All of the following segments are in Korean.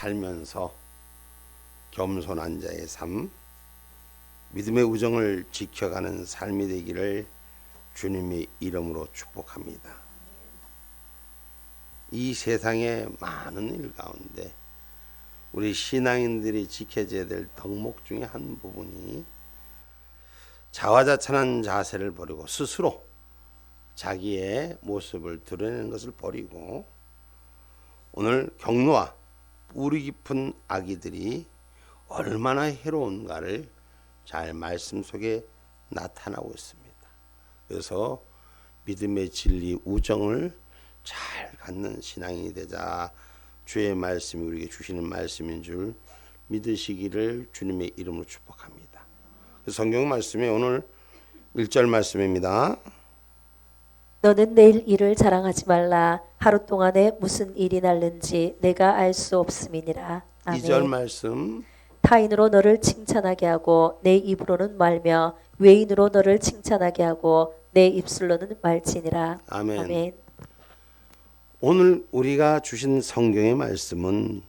살면서 겸손한 자의 삶, 믿음의 우정을 지켜가는 삶이 되기를 주님의 이름으로 축복합니다. 이 세상의 많은 일 가운데 우리 신앙인들이 지켜져야 될 덕목 중에 한 부분이 자화자찬한 자세를 버리고 스스로 자기의 모습을 드러내는 것을 버리고 오늘 경노와 뿌리 깊은 악의들이 얼마나 해로운가를 잘 말씀 속에 나타나고 있습니다. 그래서 믿음의 진리 우정을 잘 갖는 신앙인이 되자 주의 말씀이 우리에게 주시는 말씀인 줄 믿으시기를 주님의 이름으로 축복합니다. 성경 말씀이 오늘 1절 말씀입니다. 너는 내일 일을 자랑하지 말라. 하루 동안에 무슨 일이 날는지 내가 알 수 없음이니라. 아멘. 2절 말씀. 타인으로 너를 칭찬하게 하고 내 입으로는 말며 외인으로 너를 칭찬하게 하고 내 입술로는 말지니라. 아멘. 아멘. 오늘 우리가 주신 성경의 말씀은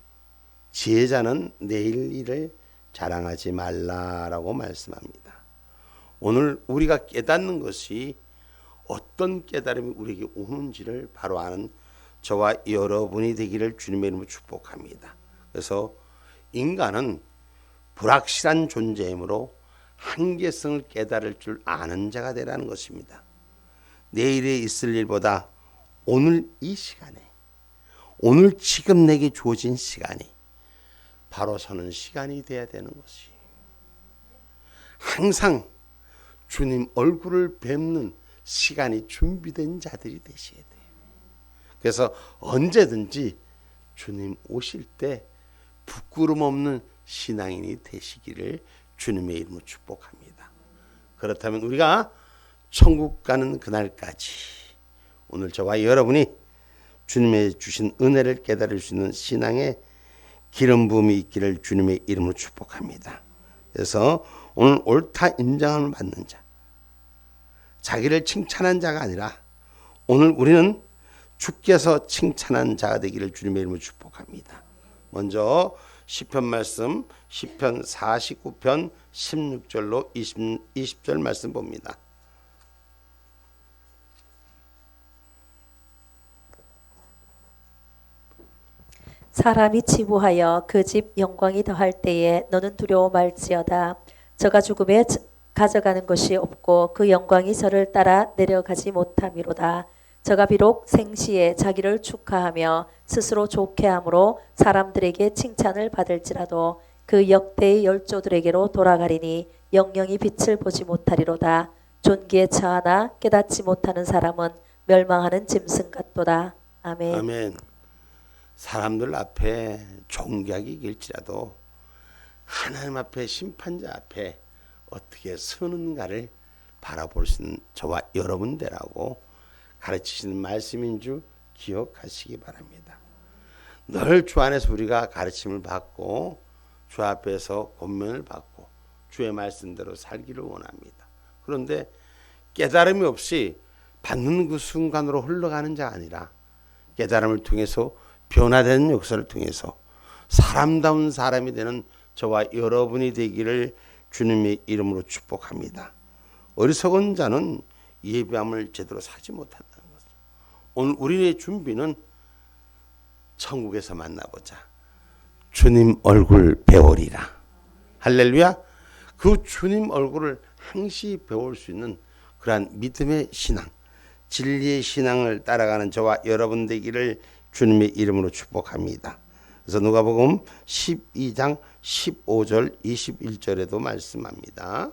지혜자는 내일 일을 자랑하지 말라라고 말씀합니다. 오늘 우리가 깨닫는 것이 어떤 깨달음이 우리에게 오는지를 바로 아는 저와 여러분이 되기를 주님의 이름으로 축복합니다. 그래서 인간은 불확실한 존재이므로 한계성을 깨달을 줄 아는 자가 되라는 것입니다. 내일에 있을 일보다 오늘 이 시간에, 오늘 지금 내게 주어진 시간이 바로 서는 시간이 돼야 되는 것이, 항상 주님 얼굴을 뵙는 시간이 준비된 자들이 되셔야 돼요. 그래서 언제든지 주님 오실 때 부끄럼 없는 신앙인이 되시기를 주님의 이름으로 축복합니다. 그렇다면 우리가 천국 가는 그날까지 오늘 저와 여러분이 주님의 주신 은혜를 깨달을 수 있는 신앙의 기름 부음이 있기를 주님의 이름으로 축복합니다. 그래서 오늘 옳다 인정함을 받는 자, 자기를 칭찬한 자가 아니라 오늘 우리는 주께서 칭찬한 자가 되기를 주님의 이름으로 축복합니다. 먼저 시편 말씀, 시편 49편 16절로 20절 말씀 봅니다. 사람이 치부하여 그 집 영광이 더할 때에 너는 두려워 말지어다. 저가 죽음에 가져가는 것이 없고 그 영광이 저를 따라 내려가지 못함이로다. 저가 비록 생시에 자기를 축하하며 스스로 좋게 함으로 사람들에게 칭찬을 받을지라도 그 역대의 열조들에게로 돌아가리니 영영이 빛을 보지 못하리로다. 존귀에 처하나 깨닫지 못하는 사람은 멸망하는 짐승 같도다. 아멘. 아멘. 사람들 앞에 존귀하게 이길지라도 하나님 앞에 심판자 앞에 어떻게 서는가를 바라볼 수 있는 저와 여러분 되라고 가르치시는 말씀인 줄 기억하시기 바랍니다. 늘 주 안에서 우리가 가르침을 받고 주 앞에서 권면을 받고 주의 말씀대로 살기를 원합니다. 그런데 깨달음이 없이 받는 그 순간으로 흘러가는 자가 아니라 깨달음을 통해서 변화되는 역사를 통해서 사람다운 사람이 되는 저와 여러분이 되기를 주님의 이름으로 축복합니다. 어리석은 자는 예배함을 제대로 사지 못한다는 거죠. 오늘 우리의 준비는 천국에서 만나보자. 주님 얼굴 배우리라. 할렐루야. 그 주님 얼굴을 항시 배울 수 있는 그러한 믿음의 신앙, 진리의 신앙을 따라가는 저와 여러분 되기를 주님의 이름으로 축복합니다. 그래서 누가복음 12장 15절 21절에도 말씀합니다.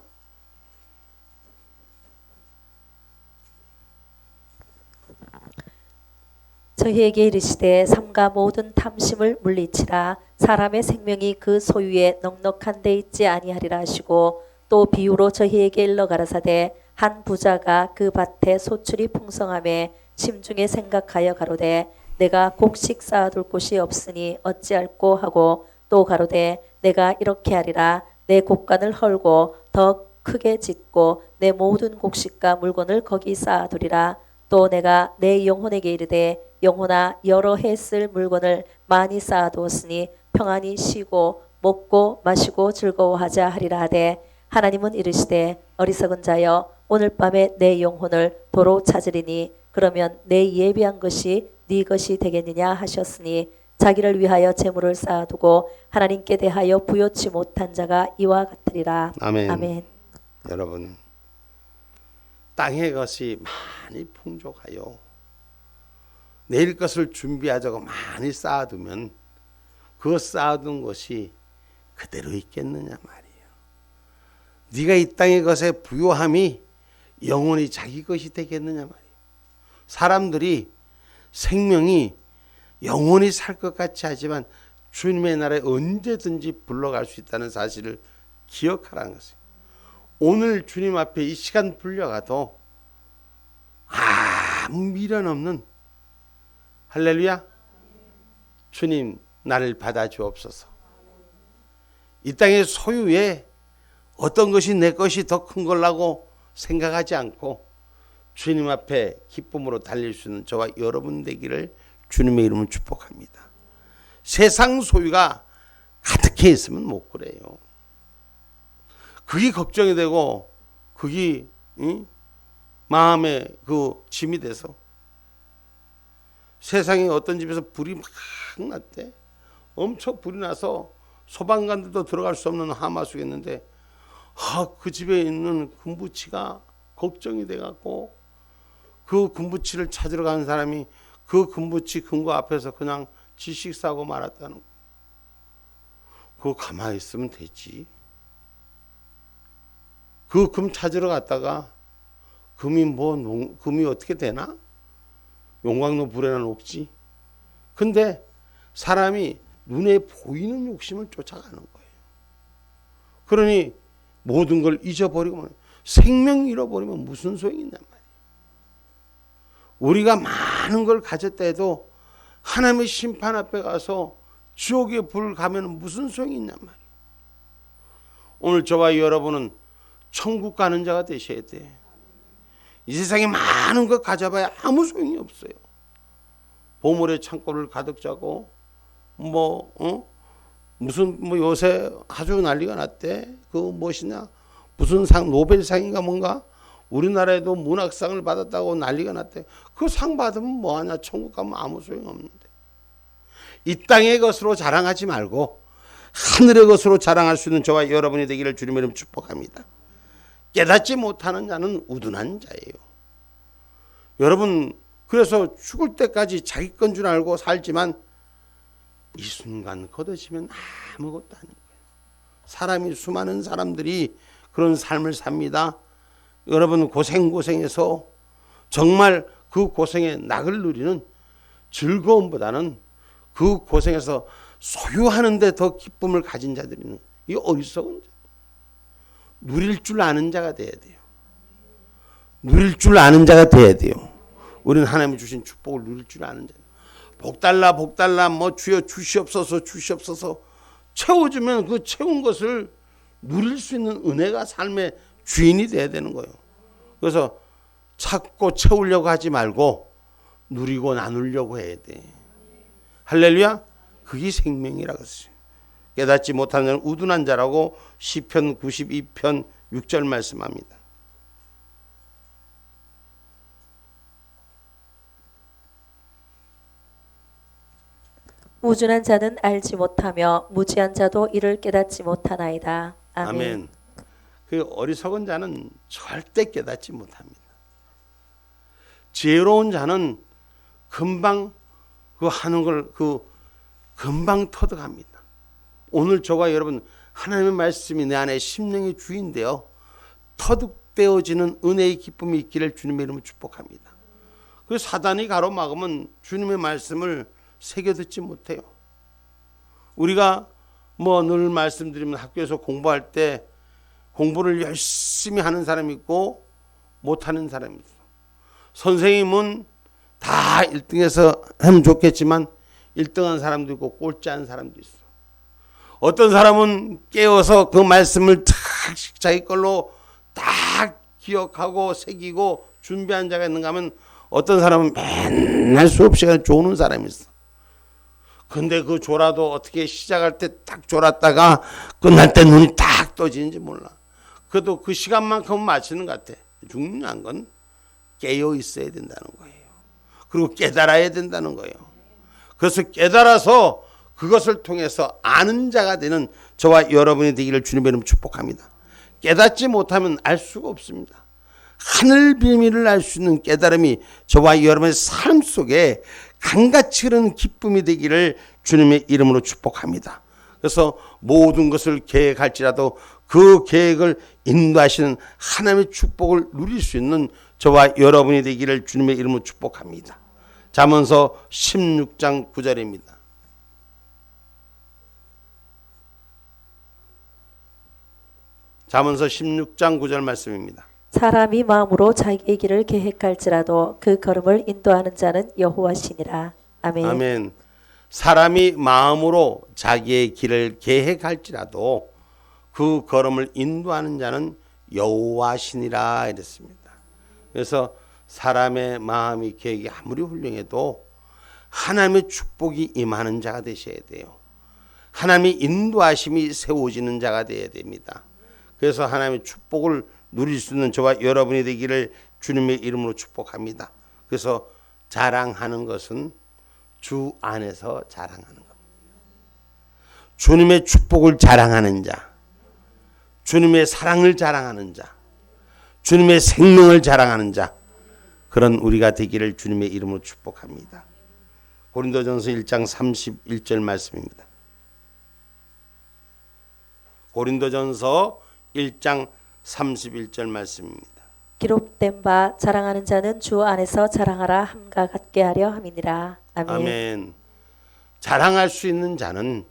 저희에게 이르시되 삼가 모든 탐심을 물리치라. 사람의 생명이 그 소유에 넉넉한 데 있지 아니하리라 하시고 또 비유로 저희에게 일러 가라사대 한 부자가 그 밭에 소출이 풍성함에 심중에 생각하여 가로되 내가 곡식 쌓아둘 곳이 없으니 어찌할꼬 하고 또 가로되 내가 이렇게 하리라. 내 곡간을 헐고 더 크게 짓고 내 모든 곡식과 물건을 거기 쌓아두리라. 또 내가 내 영혼에게 이르되 영혼아 여러 해 쓸 물건을 많이 쌓아두었으니 평안히 쉬고 먹고 마시고 즐거워하자 하리라 하되 하나님은 이르시되 어리석은 자여 오늘 밤에 내 영혼을 도로 찾으리니 그러면 내 예비한 것이 네 것이 되겠느냐 하셨으니 자기를 위하여 재물을 쌓아두고 하나님께 대하여 부요치 못한 자가 이와 같으리라. 아멘. 아멘. 여러분, 땅의 것이 많이 풍족하여 내일 것을 준비하자고 많이 쌓아두면 그 쌓아둔 것이 그대로 있겠느냐 말이에요. 네가 이 땅의 것에 부요함이 영원히 자기 것이 되겠느냐 말이에요. 사람들이 생명이 영원히 살 것 같이 하지만 주님의 나라에 언제든지 불러갈 수 있다는 사실을 기억하라는 것이에요. 오늘 주님 앞에 이 시간 불려가도 아무 미련 없는 할렐루야, 주님 나를 받아주옵소서. 이 땅의 소유에 어떤 것이 내 것이 더 큰 걸라고 생각하지 않고 주님 앞에 기쁨으로 달릴 수 있는 저와 여러분 되기를 주님의 이름으로 축복합니다. 세상 소유가 가득해 있으면 못 그래요. 그게 걱정이 되고 그게 마음에 그 짐이 돼서 세상에 어떤 집에서 불이 막 났대. 엄청 불이 나서 소방관들도 들어갈 수 없는 하마수였는데 그 집에 있는 금부치가 걱정이 돼갖고 그 금부치를 찾으러 가는 사람이 그 금부치 금고 앞에서 그냥 질식 사고 말았다는 거. 그거 가만히 있으면 되지. 그 금 찾으러 갔다가 금이 어떻게 되나? 용광로 불에나 녹지. 근데 사람이 눈에 보이는 욕심을 쫓아가는 거예요. 그러니 모든 걸 잊어버리고 생명 잃어버리면 무슨 소용이 있냔 말이에요. 우리가 많은 걸 가졌다 해도 하나님의 심판 앞에 가서 지옥의 불 가면 무슨 소용이 있냔 말이에요. 오늘 저와 여러분은 천국 가는 자가 되셔야 돼. 이 세상에 많은 것 가져봐야 아무 소용이 없어요. 보물의 창고를 가득 짜고 무슨 요새 아주 난리가 났대. 그 무엇이냐? 무슨 상, 노벨상인가 뭔가 우리나라에도 문학상을 받았다고 난리가 났대. 그 상 받으면 뭐하냐? 천국 가면 아무 소용 없는데. 이 땅의 것으로 자랑하지 말고 하늘의 것으로 자랑할 수 있는 저와 여러분이 되기를 주님의 이름 축복합니다. 깨닫지 못하는 자는 우둔한 자예요. 여러분, 그래서 죽을 때까지 자기 건 줄 알고 살지만 이 순간 거둬지면 아무것도 아닌 거예요. 수많은 사람들이 그런 삶을 삽니다. 여러분, 고생해서 정말 그 고생의 낙을 누리는 즐거움보다는 그 고생에서 소유하는 데 더 기쁨을 가진 자들은 이 어리석은 자. 누릴 줄 아는 자가 돼야 돼요. 누릴 줄 아는 자가 돼야 돼요. 우리는 하나님이 주신 축복을 누릴 줄 아는 자. 복달라 주여 주시옵소서 채워주면 그 채운 것을 누릴 수 있는 은혜가 삶의 주인이 돼야 되는 거예요. 그래서 찾고 채우려고 하지 말고 누리고 나누려고 해야 돼. 할렐루야. 그게 생명이라고 했어요. 깨닫지 못하는 자는 우둔한 자라고 시편 92편 6절 말씀합니다. 우둔한 자는 알지 못하며 무지한 자도 이를 깨닫지 못하나이다. 아멘. 아멘. 그 어리석은 자는 절대 깨닫지 못합니다. 지혜로운 자는 금방 그 하는 걸 금방 터득합니다. 오늘 저와 여러분 하나님의 말씀이 내 안에 심령의 주인데요. 터득되어지는 은혜의 기쁨이 있기를 주님의 이름으로 축복합니다. 그 사단이 가로막으면 주님의 말씀을 새겨 듣지 못해요. 우리가 늘 말씀드리면 학교에서 공부할 때 공부를 열심히 하는 사람이 있고 못하는 사람이 있어. 선생님은 다 1등해서 하면 좋겠지만 1등한 사람도 있고 꼴찌한 사람도 있어. 어떤 사람은 깨어서 그 말씀을 탁 자기 걸로 딱 기억하고 새기고 준비한 자가 있는가 하면 어떤 사람은 맨날 수업 시간에 조는 사람이 있어. 근데 그 졸아도 어떻게 시작할 때 딱 졸았다가 끝날 때 눈이 딱 떠지는지 몰라. 그래도 그 시간만큼은 맞추는 것 같아. 중요한 건 깨어 있어야 된다는 거예요. 그리고 깨달아야 된다는 거예요. 그래서 깨달아서 그것을 통해서 아는 자가 되는 저와 여러분이 되기를 주님의 이름으로 축복합니다. 깨닫지 못하면 알 수가 없습니다. 하늘 비밀을 알 수 있는 깨달음이 저와 여러분의 삶 속에 강같이 흐르는 기쁨이 되기를 주님의 이름으로 축복합니다. 그래서 모든 것을 계획할지라도 그 계획을 인도하시는 하나님의 축복을 누릴 수 있는 저와 여러분이 되기를 주님의 이름으로 축복합니다. 잠언서 16장 9절입니다. 잠언서 16장 9절 말씀입니다. 사람이 마음으로 자기의 길을 계획할지라도 그 걸음을 인도하는 자는 여호와시니라. 아멘. 아멘. 사람이 마음으로 자기의 길을 계획할지라도 그 걸음을 인도하는 자는 여호와시니라 이랬습니다. 그래서 사람의 마음이 계획이 아무리 훌륭해도 하나님의 축복이 임하는 자가 되셔야 돼요. 하나님의 인도하심이 세워지는 자가 되어야 됩니다. 그래서 하나님의 축복을 누릴 수 있는 저와 여러분이 되기를 주님의 이름으로 축복합니다. 그래서 자랑하는 것은 주 안에서 자랑하는 겁니다. 주님의 축복을 자랑하는 자, 주님의 사랑을 자랑하는 자, 주님의 생명을 자랑하는 자, 그런 우리가 되기를 주님의 이름으로 축복합니다. 고린도전서 1장 31절 말씀입니다. 고린도전서 1장 31절 말씀입니다. 기록된 바 자랑하는 자는 주 안에서 자랑하라 함과 같게 하려 함이니라. 아멘. 아멘. 자랑할 수 있는 자는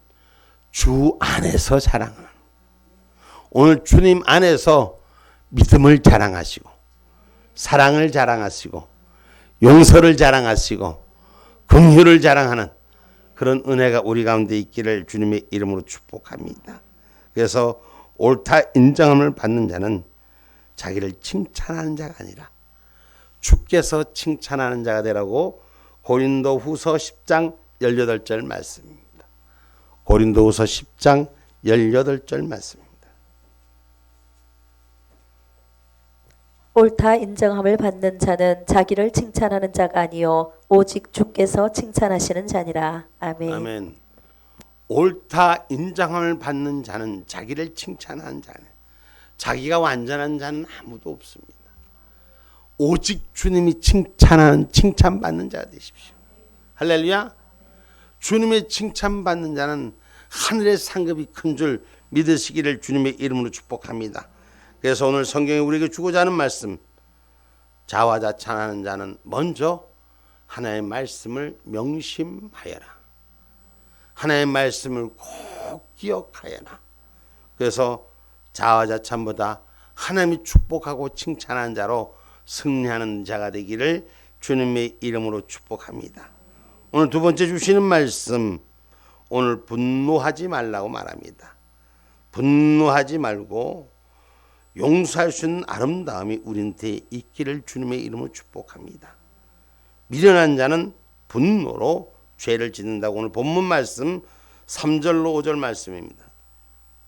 주 안에서 자랑하는. 오늘 주님 안에서 믿음을 자랑하시고 사랑을 자랑하시고 용서를 자랑하시고 긍휼을 자랑하는 그런 은혜가 우리 가운데 있기를 주님의 이름으로 축복합니다. 그래서 옳다 인정함을 받는 자는 자기를 칭찬하는 자가 아니라 주께서 칭찬하는 자가 되라고 고린도후서 10장 18절 말씀입니다. 고린도후서 10장 18절 말씀입니다. 옳다 인정함을 받는 자는 자기를 칭찬하는 자가 아니요 오직 주께서 칭찬하시는 자니라. 아멘. 아멘. 옳다 인정함을 받는 자는 자기를 칭찬하는 자는 자기가 완전한 자는 아무도 없습니다. 오직 주님이 칭찬하는 칭찬받는 자가 되십시오. 할렐루야. 주님의 칭찬받는 자는 하늘의 상급이 큰 줄 믿으시기를 주님의 이름으로 축복합니다. 그래서 오늘 성경이 우리에게 주고자 하는 말씀, 자화자찬하는 자는 먼저 하나님의 말씀을 명심하여라. 하나님의 말씀을 꼭 기억하여라. 그래서 자화자찬보다 하나님이 축복하고 칭찬하는 자로 승리하는 자가 되기를 주님의 이름으로 축복합니다. 오늘 두 번째 주시는 말씀, 오늘 분노하지 말라고 말합니다. 분노하지 말고 용서할 수 있는 아름다움이 우리한테 있기를 주님의 이름으로 축복합니다. 미련한 자는 분노로 죄를 짓는다고 오늘 본문 말씀 3절로 5절 말씀입니다.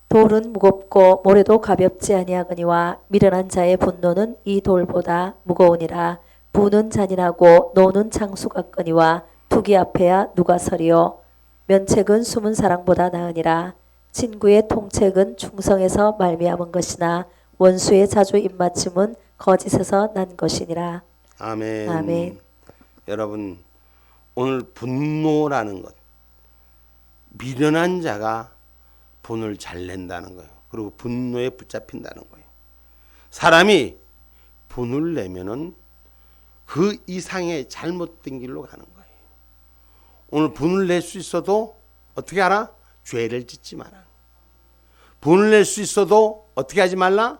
돌은 무겁고 모래도 가볍지 아니하거니와 미련한 자의 분노는 이 돌보다 무거우니라. 부는 잔인하고 노는 장수 같거니와 투기 앞에야 누가 서리요. 면책은 숨은 사랑보다 나으니라. 친구의 통책은 충성에서 말미암은 것이나 원수의 자주 입맞춤은 거짓에서 난 것이니라. 아멘. 아멘. 여러분, 오늘 분노라는 것, 미련한 자가 분을 잘 낸다는 거예요. 그리고 분노에 붙잡힌다는 거예요. 사람이 분을 내면은 그 이상의 잘못된 길로 가는 거예요. 오늘 분을 낼 수 있어도 어떻게 하라? 죄를 짓지 마라. 분을 낼 수 있어도 어떻게 하지 말라?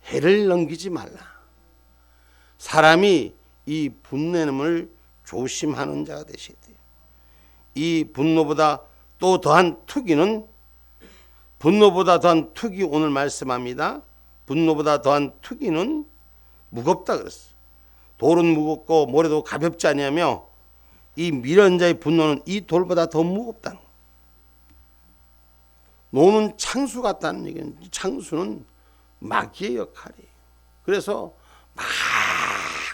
해를 넘기지 말라. 사람이 이 분내음을 조심하는 자가 되셔야 돼요. 이 분노보다 또 더한 투기는 분노보다 더한 투기 오늘 말씀합니다. 분노보다 더한 투기는 무겁다 그랬어요. 돌은 무겁고 모래도 가볍지 아니하며 이 미련자의 분노는 이 돌보다 더 무겁다는 거예요. 노는 창수 같다는 얘기는, 창수는 마귀의 역할이에요. 그래서 막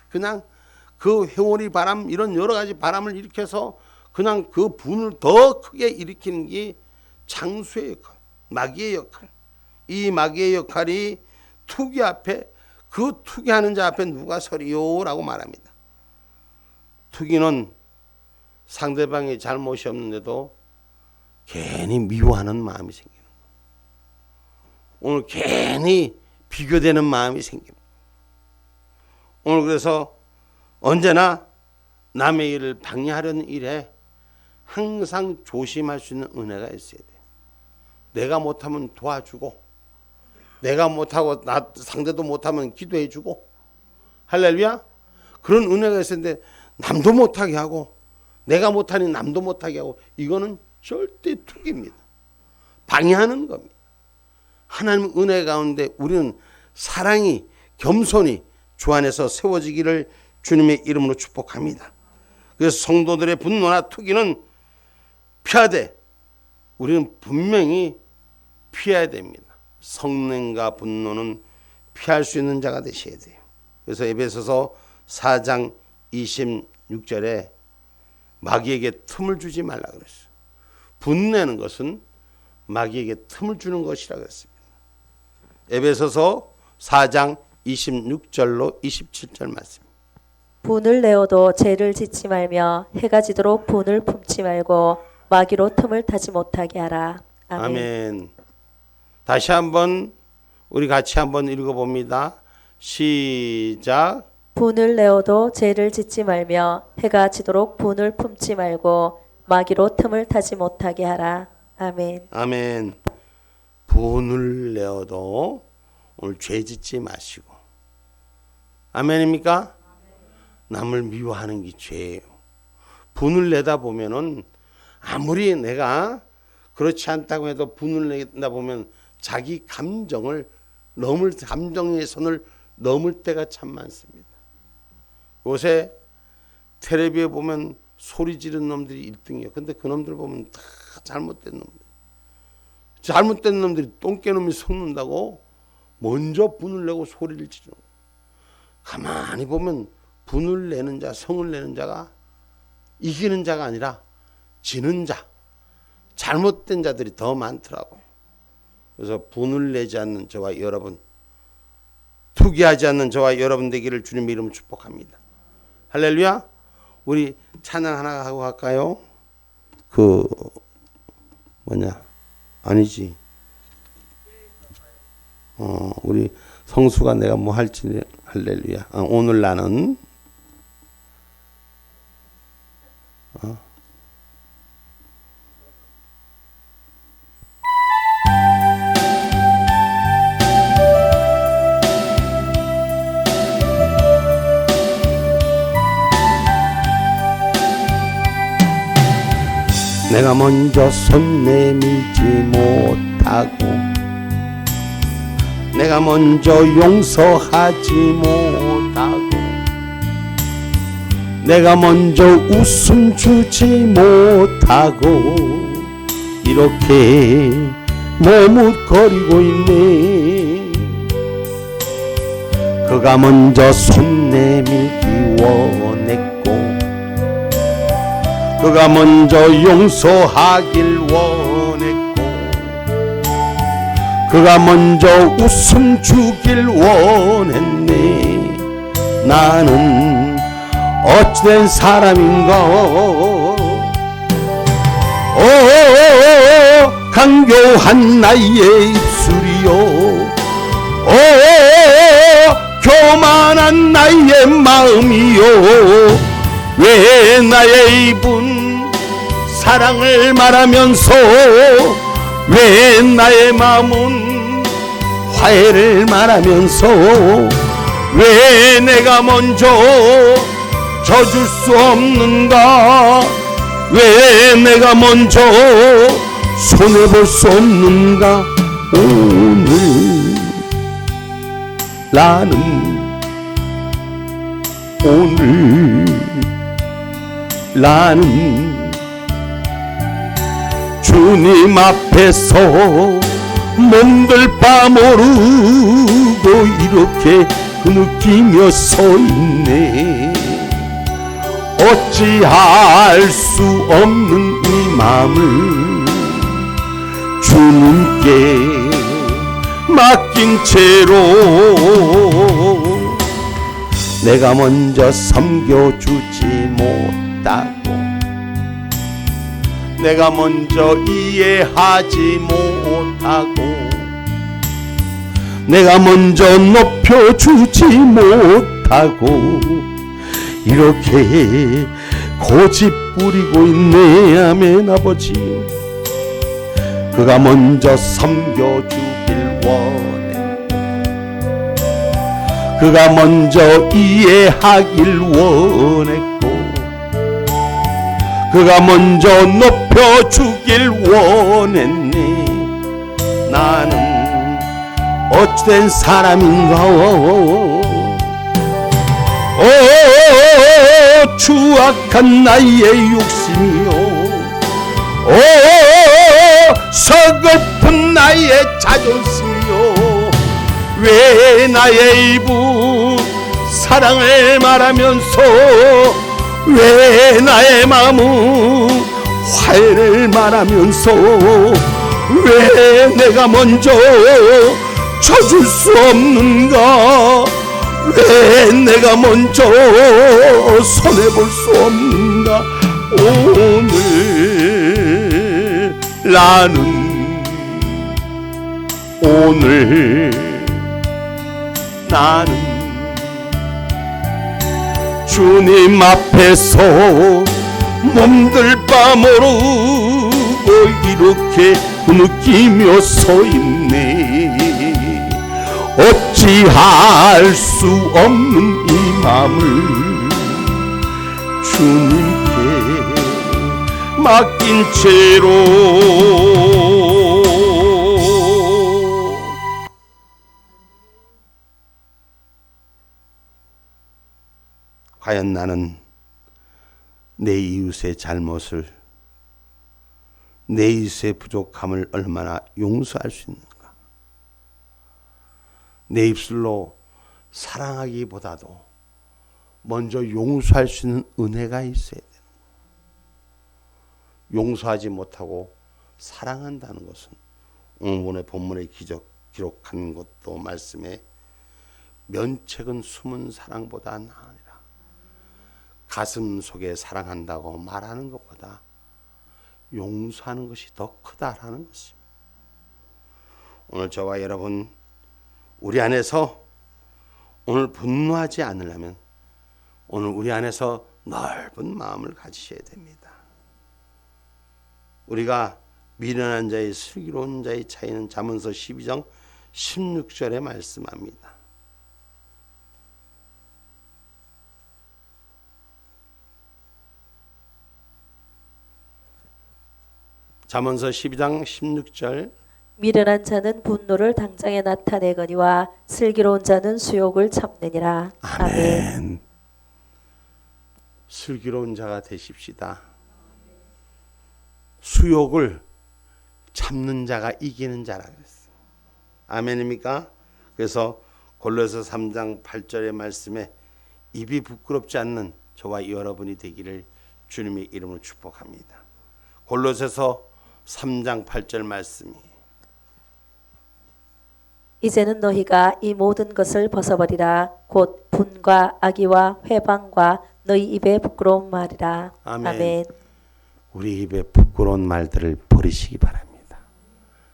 그냥 그 회오리 바람, 이런 여러 가지 바람을 일으켜서 그냥 그 분을 더 크게 일으키는 게 창수의 역할, 마귀의 역할. 이 마귀의 역할이 투기 앞에, 그 투기하는 자 앞에 누가 서리요? 라고 말합니다. 투기는 상대방의 잘못이 없는데도 괜히 미워하는 마음이 생기는 거예요. 오늘 괜히 비교되는 마음이 생깁니다. 오늘 그래서 언제나 남의 일을 방해하려는 일에 항상 조심할 수 있는 은혜가 있어야 돼요. 내가 못하면 도와주고, 내가 못하고 상대도 못하면 기도해주고, 할렐루야. 그런 은혜가 있었는데 남도 못하게 하고 내가 못하니 남도 못하게 하고, 이거는 절대 투기입니다. 방해하는 겁니다. 하나님 은혜 가운데 우리는 사랑이, 겸손이 주 안에서 세워지기를 주님의 이름으로 축복합니다. 그래서 성도들의 분노나 투기는 피하되 우리는 분명히 피해야 됩니다. 성능과 분노는 피할 수 있는 자가 되셔야 돼요. 그래서 에베소서 4장 26절에 마귀에게 틈을 주지 말라 그랬어요. 분내는 것은 마귀에게 틈을 주는 것이라 그랬습니다. 에베소서 4장 26절로 27절 말씀. 분을 내어도 죄를 짓지 말며 해가 지도록 분을 품지 말고 마귀로 틈을 타지 못하게 하라. 아멘. 아멘. 다시 한번 우리 같이 한번 읽어봅니다. 시작. 분을 내어도 죄를 짓지 말며 해가 지도록 분을 품지 말고 마귀로 틈을 타지 못하게 하라. 아멘. 아멘. 분을 내어도 오늘 죄 짓지 마시고. 아멘입니까? 남을 미워하는 게 죄예요. 분을 내다 보면은 아무리 내가 그렇지 않다고 해도 분을 내다 보면 자기 감정의 선을 넘을 때가 참 많습니다. 요새 텔레비에 보면 소리 지르는 놈들이 1등이에요. 근데 그 놈들 보면 다 잘못된 놈들. 잘못된 놈들이 똥개놈이 속는다고 먼저 분을 내고 소리를 지르는 거예요. 가만히 보면 분을 내는 자, 성을 내는 자가 이기는 자가 아니라 지는 자, 잘못된 자들이 더 많더라고요. 그래서 분을 내지 않는 저와 여러분, 투기하지 않는 저와 여러분 되기를 주님의 이름으로 축복합니다. 할렐루야. 우리 찬양 하나 하고 갈까요? 아니지. 우리 성수가 내가 뭐 할지, 할렐루야. 오늘 나는 내가 먼저 손 내밀지 못하고 내가 먼저 용서하지 못하고 내가 먼저 웃음 주지 못하고 이렇게 머뭇거리고 있네. 그가 먼저 손 내밀기 원했고 그가 먼저 용서하길 원했고 그가 먼저 웃음 주길 원했네. 나는 어찌된 사람인가. 오 강교한 나의 입술이요, 오 교만한 나의 마음이요, 왜 나의 입은 사랑을 말하면서 왜 나의 마음은 화해를 말하면서 왜 내가 먼저 져줄 수 없는가, 왜 내가 먼저 손해볼 수 없는가. 오늘 나는 오늘 나는 주님 앞에서 몸둘 바 모르고 이렇게 느끼며 서 있네. 어찌할 수 없는 이 마음을 주님께 맡긴 채로 내가 먼저 섬겨주지 못하고 내가 먼저 이해하지 못하고 내가 먼저 높여주지 못하고 이렇게 고집 부리고 있네. 아멘. 아버지, 그가 먼저 섬겨주길 원해. 그가 먼저 이해하길 원했고 그가 먼저 높여주길 원했네. 나는 어찌된 사람인가. 추악한 나의 욕심이요, 서글픈 나의 자존심이요, 왜 나의 이분 사랑을 말하면서 왜 나의 마음은 화해를 말하면서 왜 내가 먼저 쳐줄 수 없는가? 왜 내가 먼저 손해볼 수 없는가? 오늘 나는 주님 앞에서 몸둘 바 모르고 이렇게 느끼며 서 있네. 어찌할 수 없는 이 마음을 주님께 맡긴 채로 과연 나는 내 이웃의 잘못을, 내 이웃의 부족함을 얼마나 용서할 수 있는가? 내 입술로 사랑하기보다도 먼저 용서할 수 있는 은혜가 있어야 되는 거예요. 용서하지 못하고 사랑한다는 것은 오늘 본문에 기록한 것도 말씀에 면책은 숨은 사랑보다 나으니라. 가슴 속에 사랑한다고 말하는 것보다 용서하는 것이 더 크다라는 것입니다. 오늘 저와 여러분, 우리 안에서 오늘 분노하지 않으려면 오늘 우리 안에서 넓은 마음을 가지셔야 됩니다. 우리가 미련한 자의 슬기로운 자의 차이는 잠언서 12장 16절에 말씀합니다. 잠언서 12장 16절 미련한 자는 분노를 당장에 나타내거니와 슬기로운 자는 수욕을 참느니라. 아멘. 슬기로운 자가 되십시다. 수욕을 참는 자가 이기는 자라 그랬어요. 아멘입니까? 그래서 골로새 3장 8절의 말씀에 입이 부끄럽지 않는 저와 여러분이 되기를 주님의 이름으로 축복합니다. 골로새서 3장 8절 말씀이 이제는 너희가 이 모든 것을 벗어버리라. 곧 분과 악의와 회방과 너희 입에 부끄러운 말이라. 아멘. 아멘. 우리 입에 부끄러운 말들을 버리시기 바랍니다.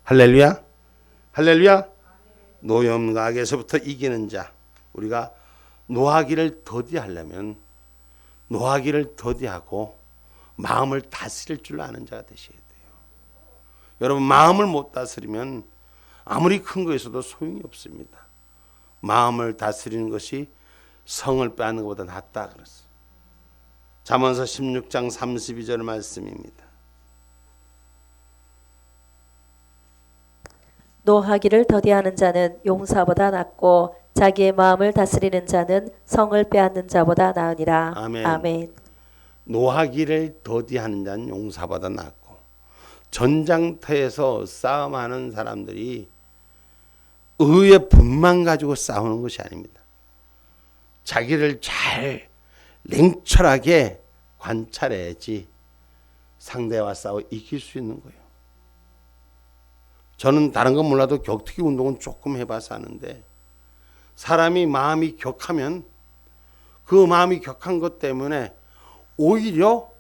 할렐루야. 할렐루야. 노염과 악에서부터 이기는 자. 우리가 노하기를 더디하려면 노하기를 더디하고 마음을 다스릴 줄 아는 자가 되셔야 돼요. 여러분, 마음을 못 다스리면 아무리 큰 거에서도 소용이 없습니다. 마음을 다스리는 것이 성을 빼앗는 것보다 낫다 그랬어요. 잠언서 16장 32절 말씀입니다. 노하기를 더디하는 자는 용사보다 낫고 자기의 마음을 다스리는 자는 성을 빼앗는 자보다 나으니라. 아멘. 아멘. 노하기를 더디하는 자는 용사보다 낫고, 전장터에서 싸움하는 사람들이 의의 분만 가지고 싸우는 것이 아닙니다. 자기를 잘 냉철하게 관찰해야지 상대와 싸워 이길 수 있는 거예요. 저는 다른 건 몰라도 격투기 운동은 조금 해봐서 아는데, 사람이 마음이 격하면 그 마음이 격한 것 때문에 오히려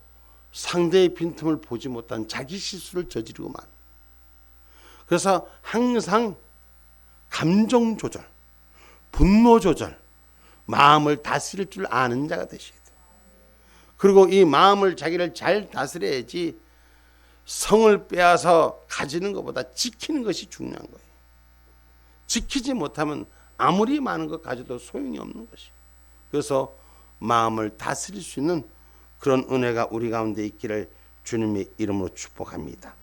상대의 빈틈을 보지 못한 자기 실수를 저지르고만. 그래서 항상 감정 조절, 분노 조절, 마음을 다스릴 줄 아는 자가 되셔야 돼요. 그리고 이 마음을 자기를 잘 다스려야지 성을 빼앗아 가지는 것보다 지키는 것이 중요한 거예요. 지키지 못하면 아무리 많은 것 가져도 소용이 없는 것이에요. 그래서 마음을 다스릴 수 있는 그런 은혜가 우리 가운데 있기를 주님의 이름으로 축복합니다.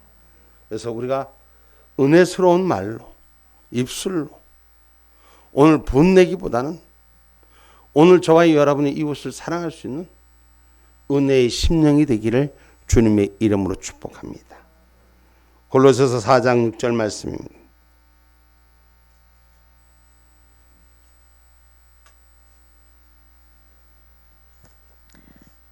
그래서 우리가 은혜스러운 말로, 입술로 오늘 분내기보다는 오늘 저와 여러분이 이웃을 사랑할 수 있는 은혜의 심령이 되기를 주님의 이름으로 축복합니다. 골로새서 4장 6절 말씀입니다.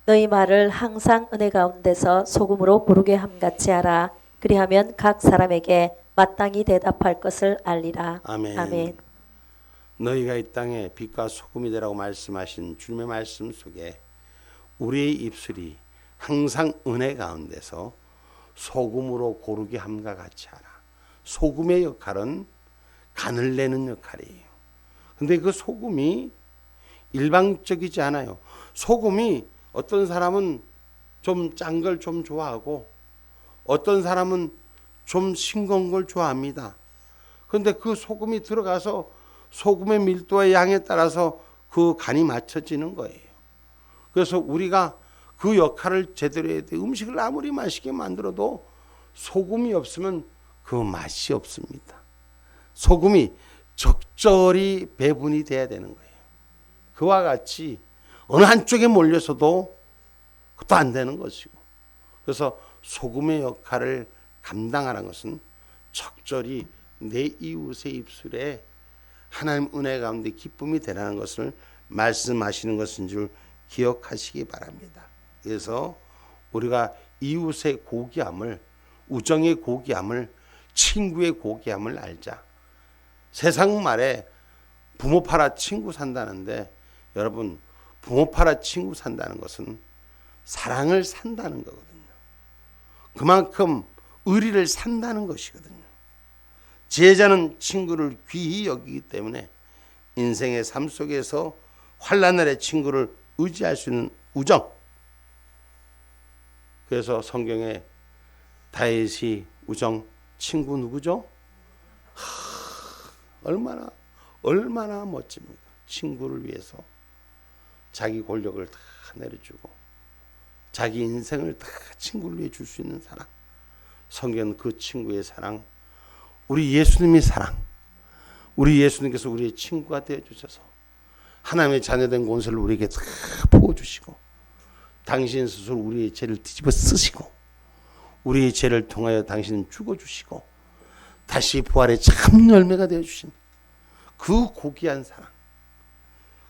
너희 말을 항상 은혜 가운데서 소금으로 고르게 함같이 하라. 그리하면 각 사람에게 마땅히 대답할 것을 알리라. 아멘. 아멘. 너희가 이 땅에 빛과 소금이 되라고 말씀하신 주님의 말씀 속에 우리의 입술이 항상 은혜 가운데서 소금으로 고르게 함과 같이 하라. 소금의 역할은 간을 내는 역할이에요. 근데 그 소금이 일방적이지 않아요. 소금이 어떤 사람은 좀 짠 걸 좀 좋아하고 어떤 사람은 좀 싱거운 걸 좋아합니다. 그런데 그 소금이 들어가서 소금의 밀도와 양에 따라서 그 간이 맞춰지는 거예요. 그래서 우리가 그 역할을 제대로 해야 돼. 음식을 아무리 맛있게 만들어도 소금이 없으면 그 맛이 없습니다. 소금이 적절히 배분이 돼야 되는 거예요. 그와 같이 어느 한쪽에 몰려서도 그것도 안 되는 것이고, 그래서 소금의 역할을 감당하는 것은 적절히 내 이웃의 입술에 하나님 은혜 가운데 기쁨이 되라는 것을 말씀하시는 것인 줄 기억하시기 바랍니다. 그래서 우리가 이웃의 고귀함을, 우정의 고귀함을, 친구의 고귀함을 알자. 세상 말에 부모 팔아 친구 산다는데, 여러분, 부모 팔아 친구 산다는 것은 사랑을 산다는 거거든요. 그만큼 의리를 산다는 것이거든요. 지혜자는 친구를 귀히 여기기 때문에 인생의 삶 속에서 환난날의 친구를 의지할 수 있는 우정. 그래서 성경에 다윗이 우정 친구 누구죠? 얼마나 멋집니까? 친구를 위해서 자기 권력을 다 내려주고 자기 인생을 다 친구를 위해 줄 수 있는 사랑. 성경은 그 친구의 사랑, 우리 예수님의 사랑, 우리 예수님께서 우리의 친구가 되어주셔서 하나님의 자녀된 권세를 우리에게 다 부어주시고 당신 스스로 우리의 죄를 뒤집어 쓰시고 우리의 죄를 통하여 당신은 죽어주시고 다시 부활의 참 열매가 되어주신 그 고귀한 사랑,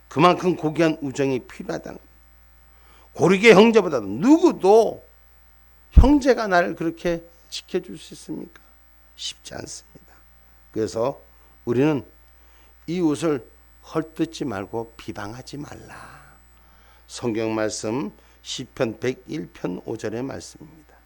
그만큼 고귀한 우정이 필요하다는 겁니다. 고르게 형제보다도 누구도 형제가 나를 그렇게 지켜줄 수 있습니까? 쉽지 않습니다. 그래서 우리는 이웃을 헐뜯지 말고 비방하지 말라. 성경 말씀 시편 101편 5절의 말씀입니다.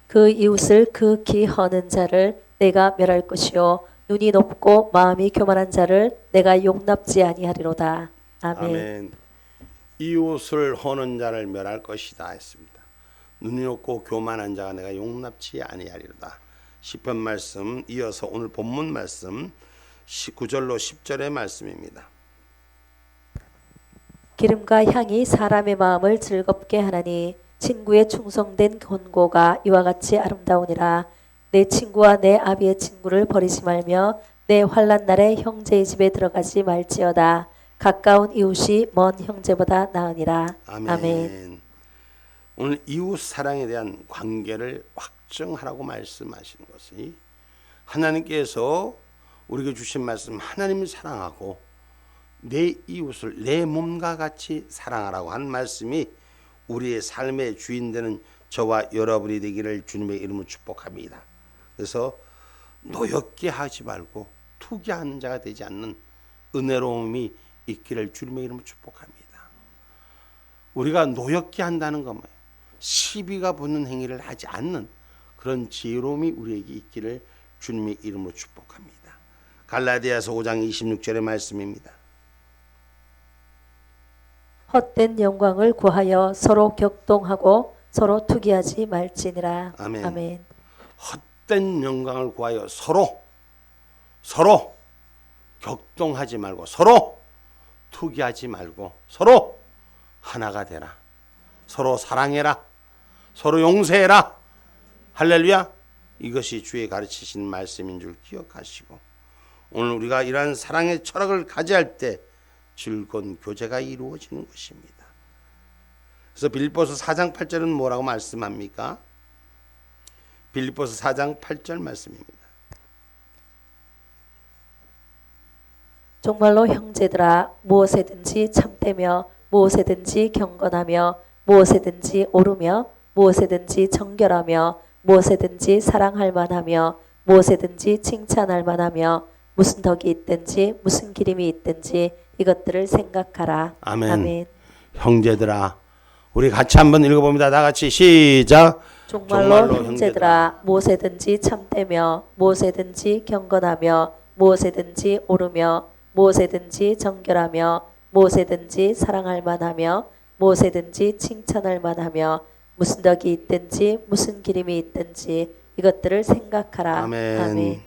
그 이웃을 극히 허는 자를 내가 멸할 것이요 눈이 높고 마음이 교만한 자를 내가 용납지 아니하리로다. 아멘. 아멘. 이웃을 허는 자를 멸할 것이다 했습니다. 눈이 높고 교만한 자가 내가 용납치 아니하리로다. 시편 말씀 이어서 오늘 본문 말씀 9절로 10절의 말씀입니다. 기름과 향이 사람의 마음을 즐겁게 하나니 친구의 충성된 권고가 이와 같이 아름다우니라. 내 친구와 내 아비의 친구를 버리지 말며 내 환난 날에 형제의 집에 들어가지 말지어다. 가까운 이웃이 먼 형제보다 나으니라. 아멘. 아멘. 오늘 이웃 사랑에 대한 관계를 확정하라고 말씀하시는 것이 하나님께서 우리에게 주신 말씀, 하나님을 사랑하고 내 이웃을 내 몸과 같이 사랑하라고 한 말씀이 우리의 삶의 주인 되는 저와 여러분이 되기를 주님의 이름으로 축복합니다. 그래서 노엽게 하지 말고 투기하는 자가 되지 않는 은혜로움이 있기를 주님의 이름으로 축복합니다. 우리가 노엽게 한다는 건 뭐예요? 시비가 붙는 행위를 하지 않는 그런 지혜로움이 우리에게 있기를 주님의 이름으로 축복합니다. 갈라디아서 5장 26절의 말씀입니다. 헛된 영광을 구하여 서로 격동하고 서로 투기하지 말지니라. 아멘. 아멘. 헛된 영광을 구하여 서로 격동하지 말고 서로 투기하지 말고 서로 하나가 되라. 서로 사랑해라. 서로 용서해라. 할렐루야. 이것이 주의 가르치신 말씀인 줄 기억하시고 오늘 우리가 이러한 사랑의 철학을 가져야 때 즐거운 교제가 이루어지는 것입니다. 그래서 빌립보서 4장 8절은 뭐라고 말씀합니까? 빌립보서 4장 8절 말씀입니다. 정말로 형제들아 무엇에든지 참되며 무엇에든지 경건하며 무엇에든지 오르며 무엇에든지 정결하며 무엇에든지 사랑할 만하며 무엇에든지 칭찬할 만하며 무슨 덕이 있든지 무슨 기림이 있든지 이것들을 생각하라. 아멘. 아멘. 형제들아 우리 같이 한번 읽어봅니다. 다 같이 시작. 정말로 형제들아 무엇에든지 참되며 무엇에든지 경건하며 무엇에든지 오르며 무엇에든지 정결하며 무엇에든지 사랑할 만하며 무엇에든지 칭찬할 만하며 무슨 덕이 있든지 무슨 기림이 있든지 이것들을 생각하라. 아멘. 아멘.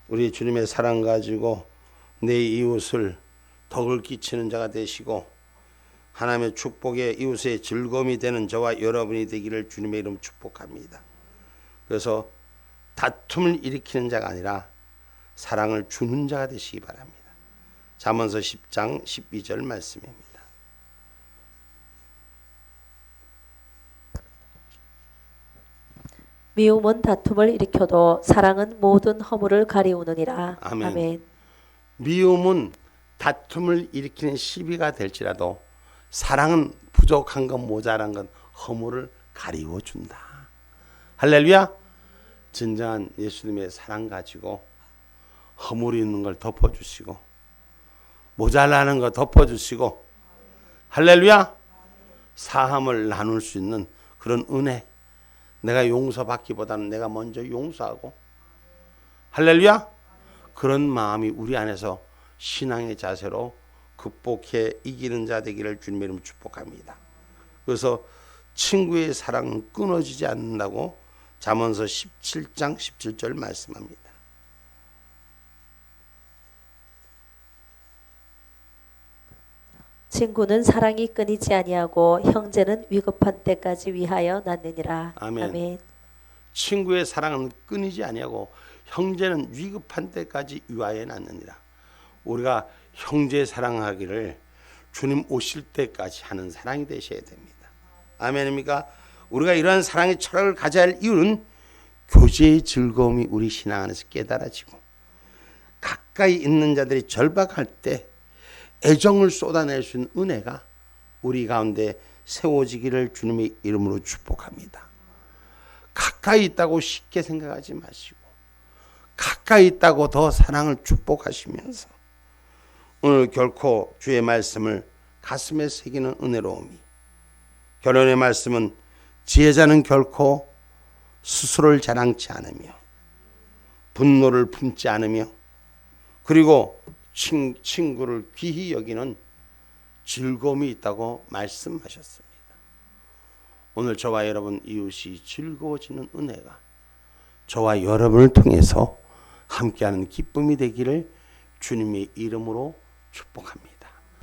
우리 주님의 사랑 가지고 내 이웃을 덕을 끼치는 자가 되시고 하나님의 축복에 이웃의 즐거움이 되는 저와 여러분이 되기를 주님의 이름 축복합니다. 그래서 다툼을 일으키는 자가 아니라 사랑을 주는 자가 되시기 바랍니다. 잠언서 10장 12절 말씀입니다. 미움은 다툼을 일으켜도 사랑은 모든 허물을 가리우느니라. 아멘. 아멘. 미움은 다툼을 일으키는 시비가 될지라도 사랑은 부족한 것 모자란 것 허물을 가리워 준다. 할렐루야. 진정한 예수님의 사랑 가지고 허물이 있는 걸 덮어주시고 모자라는 거 덮어주시고 할렐루야. 사함을 나눌 수 있는 그런 은혜. 내가 용서받기보다는 내가 먼저 용서하고 할렐루야. 그런 마음이 우리 안에서 신앙의 자세로 극복해 이기는 자 되기를 주님의 이름으로 축복합니다. 그래서 친구의 사랑은 끊어지지 않는다고 잠언서 17장 17절 말씀합니다. 친구는 사랑이 끊이지 아니하고 형제는 위급한 때까지 위하여 낳느니라. 아멘. 아멘. 친구의 사랑은 끊이지 아니하고 형제는 위급한 때까지 위하여 낳느니라. 우리가 형제 사랑하기를 주님 오실 때까지 하는 사랑이 되셔야 됩니다. 아멘입니까? 우리가 이러한 사랑의 철학을 가져야 할 이유는 교제의 즐거움이 우리 신앙 안에서 깨달아지고 가까이 있는 자들이 절박할 때 애정을 쏟아낼 수 있는 은혜가 우리 가운데 세워지기를 주님의 이름으로 축복합니다. 가까이 있다고 쉽게 생각하지 마시고 가까이 있다고 더 사랑을 축복하시면서 오늘 결코 주의 말씀을 가슴에 새기는 은혜로움이 결론의 말씀은 지혜자는 결코 스스로를 자랑치 않으며 분노를 품지 않으며 그리고 친구를 귀히 여기는 즐거움이 있다고 말씀하셨습니다. 오늘 저와 여러분 이웃이 즐거워지는 은혜가 저와 여러분을 통해서 함께하는 기쁨이 되기를 주님의 이름으로 축복합니다.